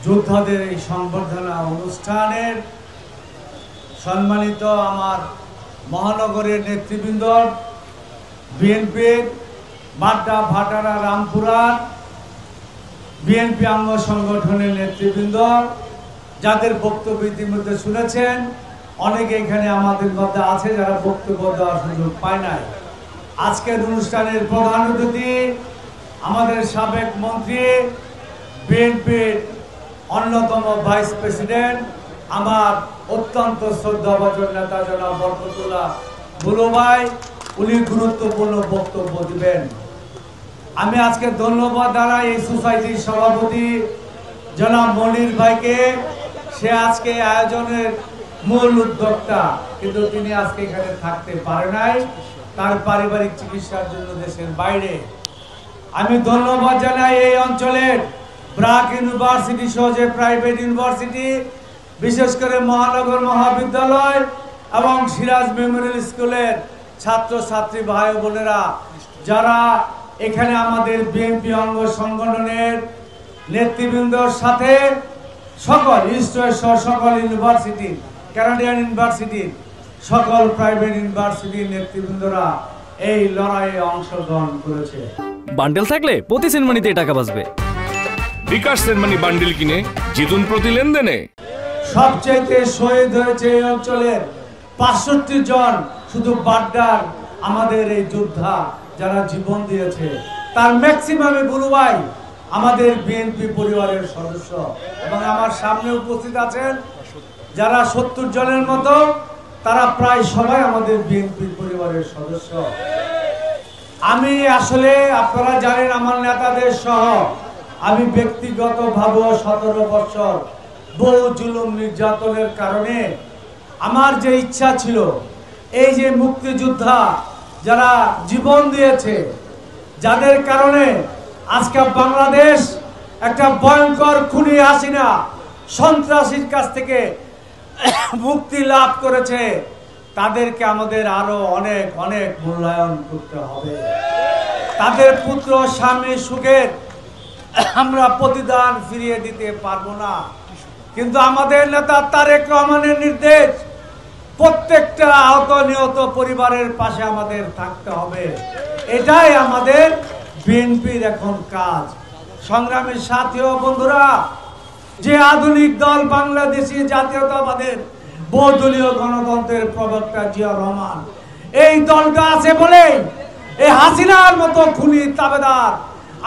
যোদ্ধাদের এই সংবর্ধনা অনুষ্ঠানের সম্মানিত আমার মহানগরের নেতৃবৃন্দ, বিএনপির মাড্ডা, ভাটারা, রামপুরহাট বিএনপি অঙ্গ সংগঠনের নেতৃবৃন্দ, যাদের বক্তব্য ইতিমধ্যে শুনেছেন, অনেকে এখানে আমাদের মধ্যে আছে যারা বক্তব্য দেওয়ার সুযোগ পায় নাই। আজকের অনুষ্ঠানের প্রধান অতিথি আমাদের সাবেক মন্ত্রী, বিএনপির অন্যতম ভাইস প্রেসিডেন্ট, আমার অত্যন্ত শ্রদ্ধাভাজন নেতা জনাব বরকতুল্লাহ বুলু ভাই, উনি গুরুত্বপূর্ণ বক্তব্য দিবেন। আমি আজকে ধন্যবাদ জানাই এই সোসাইটির সভাপতি জনাব মনির ভাইকে। সে আজকে আয়োজনের মূল উদ্যোক্তা, কিন্তু তিনি আজকে এখানে থাকতে পারে নাই, তার পারিবারিক চিকিৎসার জন্য দেশের বাইরে। আমি ধন্যবাদ জানাই এই অঞ্চলের ব্র্যাক ইউনিভার্সিটি সহ যে প্রাইভেট ইউনিভার্সিটি, বিশেষ করে মহানগর মহাবিদ্যালয় এবং সিরাজ মেমোরিয়াল স্কুলের ছাত্রছাত্রী ভাই বোনেরা, যারা এখানে আমাদের বিএনপি অঙ্গ সংগঠনের নেতৃবৃন্দর সাথে সকল ইস্ট ওয়েস্ট সকল ইউনিভার্সিটি, কানাডিয়ান ইউনিভার্সিটির সকল প্রাইভেট ইউনিভার্সিটির নেতৃবৃন্দরা এই লড়াইয়ে অংশগ্রহণ করেছে। বান্ডেল থাকলে প্রতি সেনমানিতে টাকা বাঁচবে। বিকাশ সেনমানি বান্ডেল কিনে জিতুন প্রতি লেনদেনে। সবচেয়ে শহীদ হয়েছে এই অঞ্চলের ৬৫ জন, শুধু বাড্ডার আমাদের এই যোদ্ধা যারা জীবন দিয়েছে, তার ম্যাক্সিমামে বুলু ভাই আমাদের বিএনপি পরিবারের সদস্য, এবং আমার সামনে উপস্থিত আছেন যারা ৭০ জনের মতো, তারা প্রায় সবাই আমাদের বিএনপি পরিবারের সদস্য। আমি আসলে আপনারা জানেন আমার নেতাদের সহ আমি ব্যক্তিগতভাবেও ১৭ বছর বহু জুলুম নির্যাতনের কারণে আমার যে ইচ্ছা ছিল, এই যে মুক্তিযোদ্ধা যারা জীবন দিয়েছে, যাদের কারণে আজকে বাংলাদেশ একটা ভয়ঙ্কর খুনি হাসিনা সন্ত্রাসীর কাছ থেকে মুক্তি লাভ করেছে, তাদেরকে আমাদের আরো অনেক অনেক মূল্যায়ন করতে হবে। তাদের পুত্র স্বামী সুখের আমরা প্রতিদান ফিরিয়ে দিতে পারবো না, কিন্তু আমাদের নেতা তারেক রহমানের নির্দেশ, প্রত্যেকটা আহত নিহত পরিবারের পাশে আমাদের থাকতে হবে। এটাই আমাদের বিএনপির এখন কাজ। সংগ্রামের সাথী ও বন্ধুরা, যে আধুনিক দল বাংলাদেশি জাতীয়তাবাদের বহুদলীয় গণতন্ত্রের প্রবক্তা জিয়াউর রহমান, এই দলটা আছে বলেই এই হাসিনার মতো খুনি তাবেদার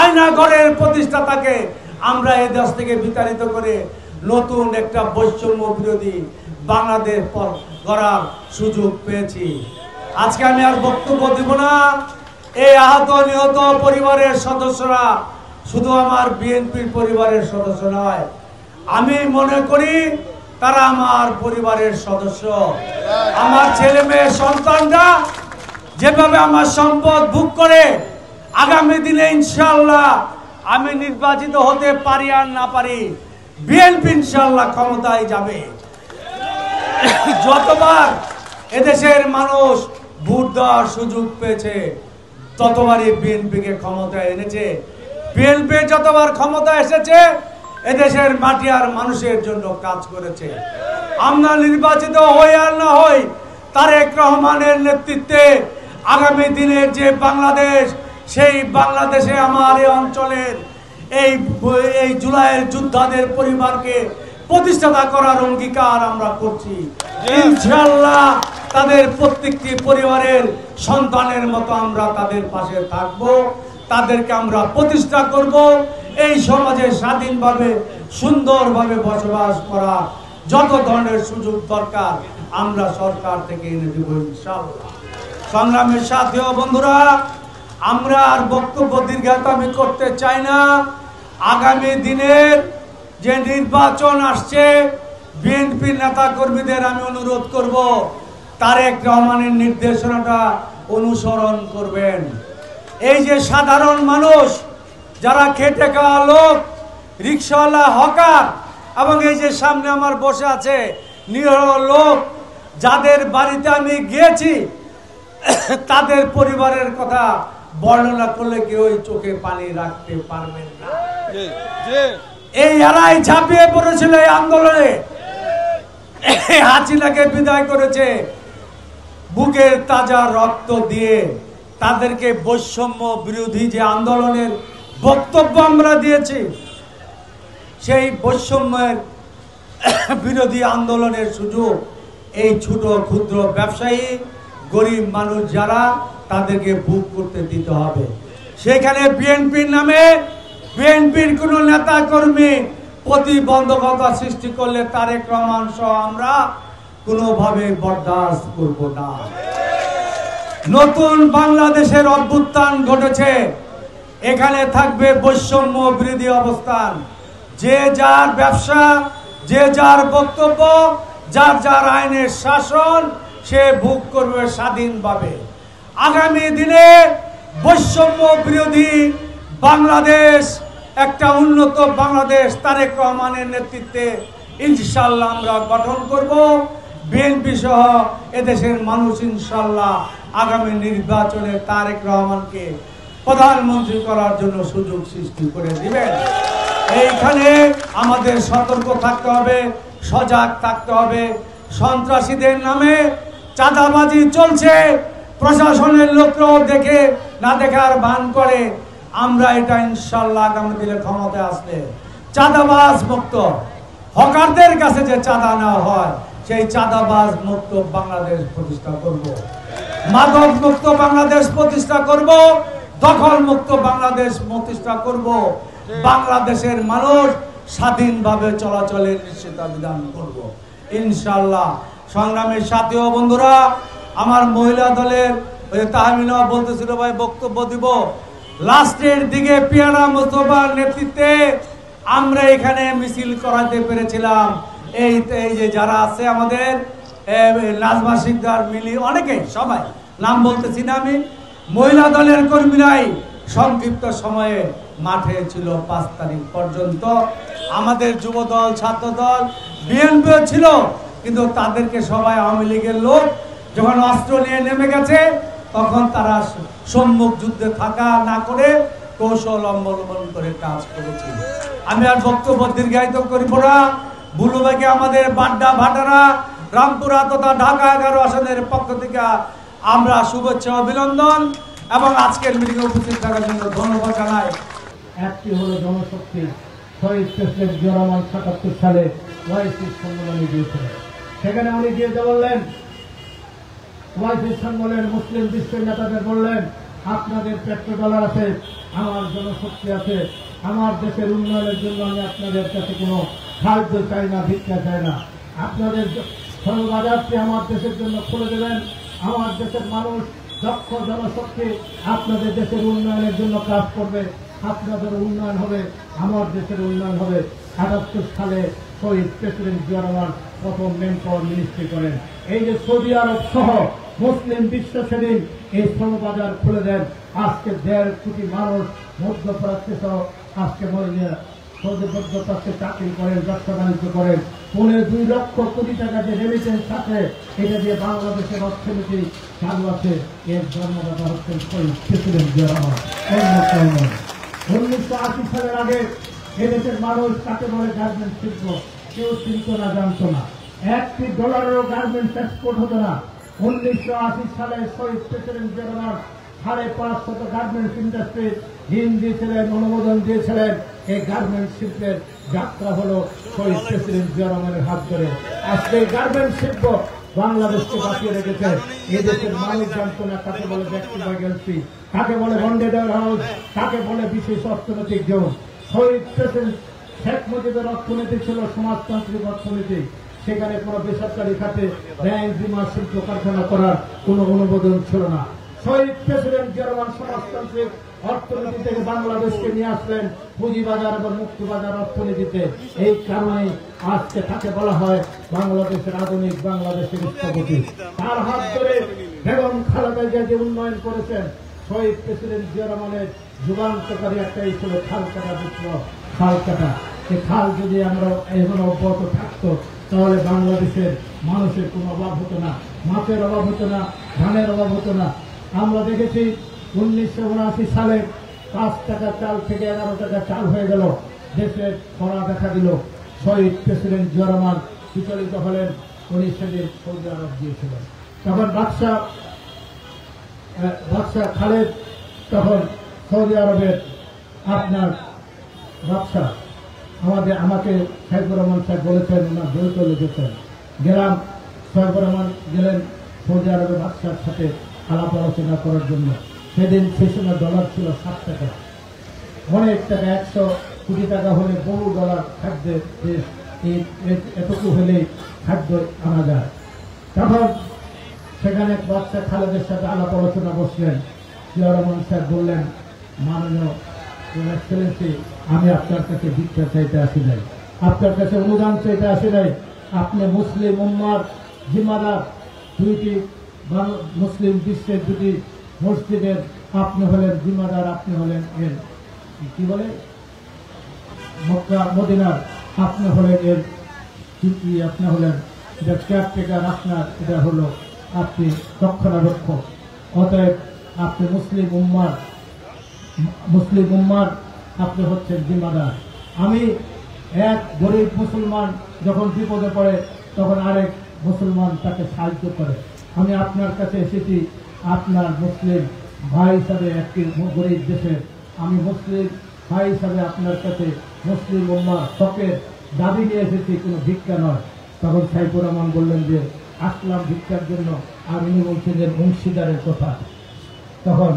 আয়নাঘরের প্রতিষ্ঠাতাকে আমরা এই দেশ থেকে বিতাড়িত করে নতুন একটা বৈষম্য বিরোধী বাংলাদেশ গড়ার সুযোগ পেয়েছি। আজকে আমি আর বক্তব্য দিব না। এই আহত নিহত পরিবারের সদস্যরা শুধু আমার বিএনপির পরিবারের সদস্য নয়, আমি মনে করি তারা আমার পরিবারের সদস্য। আমার ছেলে মেয়ে সন্তানরা যেভাবে আমার সম্পদ ভোগ করে, আগামী দিনে ইনশাআল্লাহ আমি নির্বাচিত হতে পারি আর না পারি, বিএনপি ইনশাআল্লাহ ক্ষমতায় যাবে। যতবার এদেশের মানুষ ভোট দেওয়ার সুযোগ পেয়েছে, ততবারই বিএনপিকে ক্ষমতায় এনেছে। বিএনপি যতবার ক্ষমতা এসেছে, এদেশের মাটি আর মানুষের জন্য কাজ করেছে। আমরা নির্বাচিত হই আর না হই, তারেক রহমানের নেতৃত্বে আগামী দিনের যে বাংলাদেশ, সেই বাংলাদেশে আমার এই অঞ্চলের এই জুলাইয়ের যোদ্ধাদের পরিবারকে প্রতিষ্ঠাতা করার অঙ্গীকার আমরা করছি। ইনশাআল্লাহ তাদের প্রত্যেকটি পরিবারের সন্তানের মতো আমরা তাদের পাশে থাকব, তাদেরকে আমরা প্রতিষ্ঠা করব। এই সমাজে স্বাধীনভাবে সুন্দরভাবে বসবাস করা যত ধরনের সুযোগ দরকার আমরা সরকার থেকে এনে দেব ইনশাআল্লাহ। সংগ্রামের সাথী ও বন্ধুরা, আমরা আর বক্তব্য দীর্ঘায়িত করতে চাই না। আগামী দিনের যে নির্বাচন আসছে, বিএনপির নেতা কর্মীদের আমি অনুরোধ করব, তারেক রহমানের নির্দেশনাটা অনুসরণ করবেন। এই যে সাধারণ মানুষ যারা খেটে খাওয়া লোক, রিক্সাওয়ালা, হকার, এবং এই যে সামনে আমার বসে আছে নিরহ লোক, যাদের বাড়িতে আমি গিয়েছি, তাদের পরিবারের কথা বর্ণনা করলে কেউ চোখে পানি রাখতে পারবেন না। এরাই ঝাঁপিয়ে পড়েছিল এই আন্দোলনে, হাসিনাকে বিদায় করেছে বুকের তাজা রক্ত দিয়ে। তাদেরকে বৈষম্য বিরোধী যে আন্দোলনের বক্তব্য আমরা দিয়েছি, সেই বৈষম্যের বিরোধী আন্দোলনের সুযোগ এই ছোট ক্ষুদ্র ব্যবসায়ী গরিব মানুষ যারা, তাদেরকে ভোগ করতে দিতে হবে। সেখানে বিএনপির নামে বিএনপির কোনো নেতা কর্মী প্রতিবন্ধকতা সৃষ্টি করলে তারেক রহমান সহ আমরা কোনোভাবে বরদাস্ত করব না। নতুন বাংলাদেশের অভ্যুত্থান ঘটেছে, এখানে থাকবে বৈষম্য বিরোধী অবস্থান। যে যার ব্যবসা, যে যার বক্তব্য, যার যার আইনের শাসন সে ভোগ করবে স্বাধীনভাবে। আগামী দিনে বৈষম্য বিরোধী বাংলাদেশ, একটা উন্নত বাংলাদেশ তারেক রহমানের নেতৃত্বে ইনশাআল্লাহ আমরা গঠন করব। বিএনপি সহ এদেশের মানুষ ইনশাআল্লাহ আগামী নির্বাচনে তারেক রহমানকে প্রধানমন্ত্রী করার জন্য সুযোগ সৃষ্টি করে দিবেন। এইখানে আমাদের সতর্ক থাকতে হবে, সজাগ থাকতে হবে। সন্ত্রাসীদের নামে চাঁদাবাজি চলছে, প্রশাসনের লোকরাও দেখে না দেখার ভান করে। আমরা এটা ইনশাআল্লাহ আগামী দিনে ক্ষমতায় আসলে চাঁদাবাজ মুক্ত, হকারদের কাছে যে চাঁদা নেওয়া হয় সেই চাঁদাবাজ মুক্ত বাংলাদেশ প্রতিষ্ঠা করব। মাদক মুক্ত বাংলাদেশ প্রতিষ্ঠা করব, দখল মুক্ত বাংলাদেশ প্রতিষ্ঠা করব। বাংলাদেশের মানুষ স্বাধীনভাবে চলাচলের নিশ্চয়তা বিধান করব ইনশাআল্লাহ। সংগ্রামের সাথী ও বন্ধুরা, আমার মহিলা দলের তাহমিনা বলতেছিল ভাই বক্তব্য দিব, লাস্টের দিকে পিয়ারা মোস্তফার নেতৃত্বে আমরা এখানে মিছিল করাতে পেরেছিলাম। এই যে যারা আছে আমাদের নাজমা শিকদার, মিলি, অনেকেই, সবাই নাম বলতেছি না আমি, মহিলা দলের কর্মীরাই সংক্ষিপ্ত সময়ে মাঠে ছিল 5 তারিখ পর্যন্ত। আমাদের যুব দল, ছাত্র দল, বিএনপিও ছিল, কিন্তু তাদেরকে সবাই আওয়ামী লীগের লোক যখন অস্ত্র নিয়ে নেমে গেছে তখন তারা সম্মুখ যুদ্ধে থাকা না করে কৌশল অবলম্বন করে কাজ করেছে। আমি আর বক্তব্য দীর্ঘায়িত করিব না। বুলুবাগে আমাদের বাড্ডা, ভাটারা, রামপুরা তথা ঢাকা 11 আসনের পক্ষ থেকে আমরা শুভেচ্ছা, অভিনন্দন এবং আজকের মিটিংয়ে উপস্থিত থাকার জন্য ধন্যবাদ জানাই। একটি হলো জনশক্তি। শহীদ প্রেসিডেন্ট জিয়া রহমান ৭৭ সালে ওয়াইসি সম্মেলনে গিয়েছিলেন। সেখানে উনি গিয়ে বললেন, ওয়াইসি সম্মেলন মুসলিম বিশ্বের নেতাদের বললেন, আপনাদের পেট্রোডলার আছে, আমার জনশক্তি আছে, আমার দেশের উন্নয়নের জন্য আমি আপনাদের কাছে কোনো সাহায্য চাই না, ভিক্ষা চাই না। আপনাদের শ্রমবাজারটি আমার দেশের জন্য খুলে দেবেন। আমার দেশের মানুষ দক্ষ জনশক্তি আপনাদের দেশের উন্নয়নের জন্য কাজ করবে। আপনাদের উন্নয়ন হবে, আমার দেশের উন্নয়ন হবে। ৭৭ সালে শহীদ প্রেসিডেন্ট জিয়া রহমান প্রথম মেন পাওয়ার মিনিস্ট্রি করেন। এই যে সৌদি আরব সহ মুসলিম বিশ্ব সেদিন এই শ্রমবাজার খুলে দেন। আজকে 1.5 কোটি মানুষ মধ্যপ্রাচ্যে সহ আজকে সৌদিবদ্ধ চাকরি করেন, ব্যবসা বাণিজ্য করেন। 2 লক্ষ কোটি টাকা যে রেমিটেন্স আছে, এটা দিয়ে বাংলাদেশের অর্থনীতি চালু আছে। এর জন্মদাতা হচ্ছেন শহীদ প্রেসিডেন্ট জিয়া রহমান। 1980 সালের আগে এদেশের মানুষ কাকে বলে গার্মেন্টস শিল্প কেউ চিনত না, জানতো না। $1 গার্মেন্টস এক্সপোর্ট হতো না। 1980 সালে শহীদ president Zia Rahman 550 garments industry ঋণ দিয়েছিলেন, অনুমোদন দিয়েছিলেন। এই গার্মেন্টস শিল্পের যাত্রা হলো শহীদ প্রেসিডেন্ট জিয়া রহমানের হাত ধরে। আজকে এই গার্মেন্টস শিল্প বাংলাদেশকে বাঁচিয়ে রেখেছে। এই দেশের মানুষ জানতো না কাকে বলে ব্যক্তি বা এজেন্সি, কাকে বলে বন্ডেড হাউস, কাকে বলে বিশেষ অর্থনৈতিক জোন। শহীদ প্রেসিডেন্ট শেখ মুজিবের অর্থনীতি ছিল সমাজতান্ত্রিক অর্থনীতি। সেখানে কোনো বেসরকারি খাতে ব্যাংক, বিমা, শিল্প কারখানা করার কোনো অনুমোদন ছিল না। শহীদ প্রেসিডেন্ট জিয়া রহমান সমাজতান্ত্রিক অর্থনীতি থেকে বাংলাদেশকে নিয়ে আসলেন পুঁজিবাজার এবং মুক্তবাজার অর্থনীতিতে। এই কারণেই আজকে তাকে বলা হয় বাংলাদেশের আধুনিক বাংলাদেশের স্থপতি। তার হাত ধরে বেগম খালেদা জিয়া যে উন্নয়ন করেছেন, শহীদ প্রেসিডেন্ট জিয়া রহমানের যুগান্তকারী একটাই ছিল খাল কাটা বিপ্লব। খাল কাটা, এই খাল যদি আমরা এখন অব্যাহত থাকতো তাহলে বাংলাদেশের মানুষের কোনো অভাব হতো না, মাছের অভাব হতো না, ধানের অভাব হতো না। আমরা দেখেছি 1979 সালে 5 টাকা চাল থেকে 11 টাকা চাল হয়ে গেল। দেশে খরা দেখা দিল, শহীদ প্রেসিডেন্ট জিয়া রহমান বিচলিত হলেন, উনি সেদিন সৌদি আরব গিয়েছিলেন। তখন বাদশাহ খালেদ তখন সৌদি আরবের আপনার বাদশাহ আমাকে সাইফুর রহমান সাহেব বলেছেন ওনার জড়িত লেগেছেন। গেলাম, সাইফুর রহমান গেলেন সৌদি আরবের বাদশার সাথে আলাপ আলোচনা করার জন্য। সেদিন সেই সময় ডলার ছিল 7 টাকা, অনেক টাকা, 100 কোটি টাকা হলে বহু ডলার খাদ্যের দেশ, এতটুকু হলেই খাদ্য আনা যায়। তখন সেখানে বাদশাহ খালেদের সাথে আলাপ আলোচনা বসলেন। জিয়া রহমান সাহেব বললেন, মাননীয় এক্সেলেন্সি, আমি আপনার কাছে ভিক্ষা চাইতে আসি নাই, আপনার কাছে অনুদান চাইতে আসি নাই। আপনি মুসলিম উম্মার জিম্মাদার, 2টি মুসলিম বিশ্বের 2টি মসজিদের আপনি হলেন জিম্মাদার, আপনি হলেন এর কি বলে মক্কা মদিনার, আপনি হলেন এর আপনি হলেন এটা কেয়ারটেকার, আপনার এটা হলো আপনি রক্ষণাবেক্ষক। অতএব আপনি মুসলিম উম্মার আপনি হচ্ছেন জিম্মাদার। আমি এক গরিব মুসলমান যখন বিপদে পড়ে তখন আরেক মুসলমান তাকে সাহায্য করে। আমি আপনার কাছে এসেছি আপনার মুসলিম ভাই হিসাবে, একটি গরিব দেশের আমি মুসলিম ভাই হিসাবে আপনার কাছে মুসলিম উম্মার হকের দাবি নিয়ে এসেছি, কোনো ভিক্ষা নয়। তখন সাইফুর রহমান বললেন যে আসলাম ভিক্ষার জন্য, আর উনি বলছেন যে অংশীদারের কথা। তখন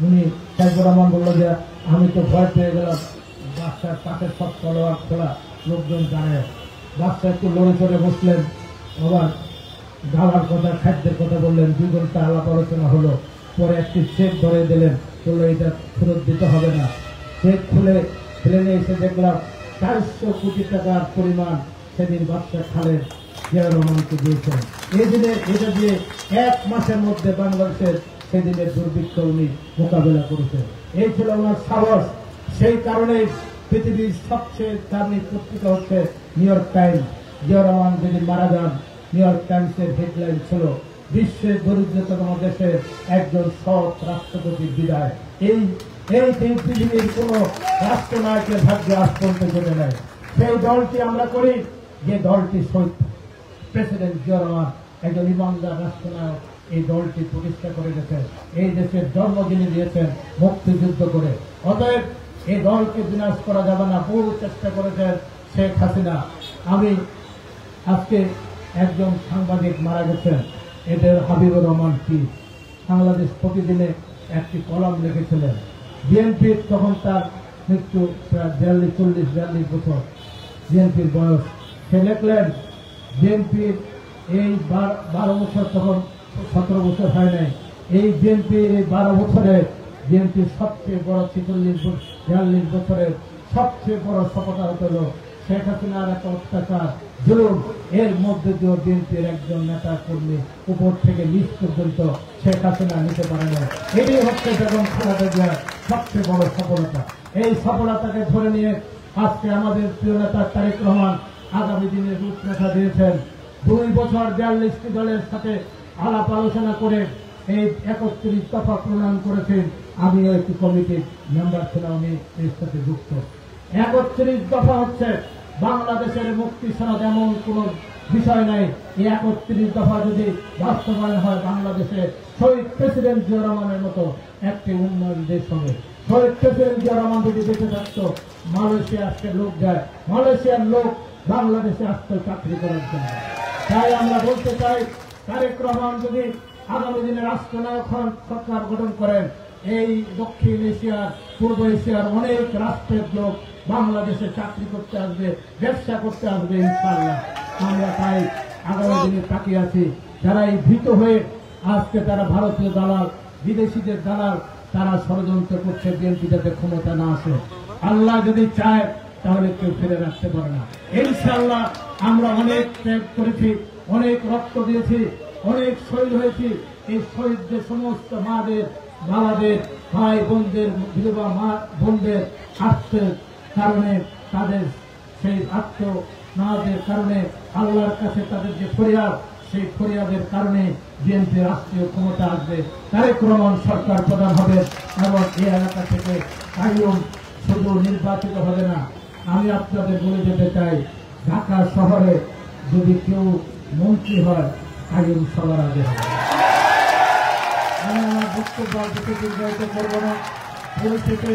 উনি সাইফুর রহমান বললো যে আমি তো ভয় পেয়ে গেলাম, বাদশার পাশের সব তলোয়ার খোলা, লোকজন জানে। বাদশা একটু লড়ে চড়ে বসলেন, আবার খাওয়ার কথা খাদ্যের কথা বললেন। 2 ঘন্টা আলাপ আলোচনা হলো, পরে একটি চেক ধরে দিলেন, বললো এটা ফেরত দিতে হবে না। চেক খুলে প্লেনে এসে দেখলাম 400 কোটি টাকার পরিমাণ সেদিন বাদশা খালেদ জিয়া রহমানকে দিয়েছেন। এই দিনে এটা দিয়ে 1 মাসের মধ্যে বাংলাদেশের সেদিনের দুর্ভিক্ষ উনি মোকাবেলা করেছেন। এই ছিল ওনার সাহস। সেই কারণে পৃথিবীর সবচেয়ে দামি পত্রিকা হচ্ছে new York Times. Zia Rahman যেদিন মারা যান, নিউ ইয়র্ক টাইমসের হেডলাইন ছিল বিশ্বের দরিদ্রতম দেশের একজন সৎ রাষ্ট্রপতির বিদায়। এই পৃথিবীর কোন রাষ্ট্রনায়কের ভাগ্যে আজ পর্যন্ত জমে নেয়। সেই দলটি আমরা করি, যে দলটি শহীদ প্রেসিডেন্ট জিয়া রহমান একজন ইমানদার রাষ্ট্রনায়ক এই দলটি প্রতিষ্ঠা করে গেছেন, এই দেশের জন্ম যিনি দিয়েছেন মুক্তিযুদ্ধ করে। অতএব এই দলকে বিনাশ করা যাবে না। বহু চেষ্টা করেছেন শেখ হাসিনা। আমি আজকে একজন সাংবাদিক মারা গেছেন, এদের হাবিবুর রহমান পীর, বাংলাদেশ প্রতিদিনে একটি কলাম লিখেছিলেন। বিএনপির তখন তার মৃত্যু প্রায় 42 বছর বিএনপির বয়স। সে লিখলেন বিএনপির এই 12 বছর, তখন 17 বছর হয় নাই, এই বিএনপির এই 12 বছরে বিএনপির সবচেয়ে বড় 42 বছরের সবচেয়ে বড় সফলতা হল শেখ হাসিনার একটা অত্যাচার জুলুম। এর মধ্যে দিয়েও বিএনপির একজন নেতা কর্মী উপর থেকে নিচ পর্যন্ত শেখ হাসিনা নিতে পারে না। এটি হচ্ছে বেগম খালেদা জিয়ার সবচেয়ে বড় সফলতা। এই সফলতাকে ধরে নিয়ে আজকে আমাদের প্রিয় নেতা তারেক রহমান আগামী দিনের রূপরেখা দিয়েছেন। 2 বছর 42টি দলের সাথে আলাপ আলোচনা করে এই 31 দফা প্রণয়ন করেছেন। আমিও একটি কমিটির মেম্বার ছিলাম, আমি এর সাথে যুক্ত। 31 দফা হচ্ছে বাংলাদেশের মুক্তি সনদ, এমন কোন বিষয় নাই। এই 31 দফা যদি বাস্তবায়ন হয়, বাংলাদেশে শহীদ প্রেসিডেন্ট জিয়া রহমানের মতো একটি উন্নয়ন দেশ হবে। শহীদ প্রেসিডেন্ট জিয়া রহমান যদি বেঁচে থাকতো, মালয়েশিয়া আজকে লোক যায়, মালয়েশিয়ার লোক বাংলাদেশে আসতে চাকরি করার জন্য। তাই আমরা বলতে চাই, তারেক রহমান যদি আগামী দিনে রাষ্ট্রনায়ক হন, সরকার গঠন করেন, এই দক্ষিণ এশিয়ার পূর্ব এশিয়ার অনেক রাষ্ট্রের লোক বাংলাদেশে চাকরি করতে আসবে, ব্যবসা করতে আসবে ইনশাআল্লাহ। আমরা তাই আগামী দিনে তাকিয়ে আছি। যারা এই ভীত হয়ে আজকে তারা ভারতীয় দালাল, বিদেশিদের দালাল, তারা ষড়যন্ত্র করছে বিএনপি যাতে ক্ষমতা না আসে। আল্লাহ যদি চায় তাহলে কেউ ফিরে রাখতে পারে না। ইনশাআল্লাহ আমরা অনেক ত্যাগ করেছি, অনেক রক্ত দিয়েছি, অনেক শহীদ হয়েছি। এই শহীদদের সমস্ত মাদের, বাবাদের, ভাই বোনদের, বিধবা মা বোনদের আত্মের কারণে, তাদের সেই আত্মনাদের কারণে আল্লাহর কাছে তাদের যে ফরিয়াদ, সেই ফরিয়াদের কারণে বিএনপি রাষ্ট্রীয় ক্ষমতা আসবে, তারেক রহমান সরকার প্রধান হবে এবং এই এলাকা থেকে কাইয়ুম শুধু নির্বাচিত হবে না, আমি আপনাদের বলে যেতে চাই, ঢাকা শহরে যদি কেউ মন্ত্রী হয় আইন সবার আগে হবে। আমি আমার বক্তব্য দীর্ঘায়িত করবো না। পরিশেষে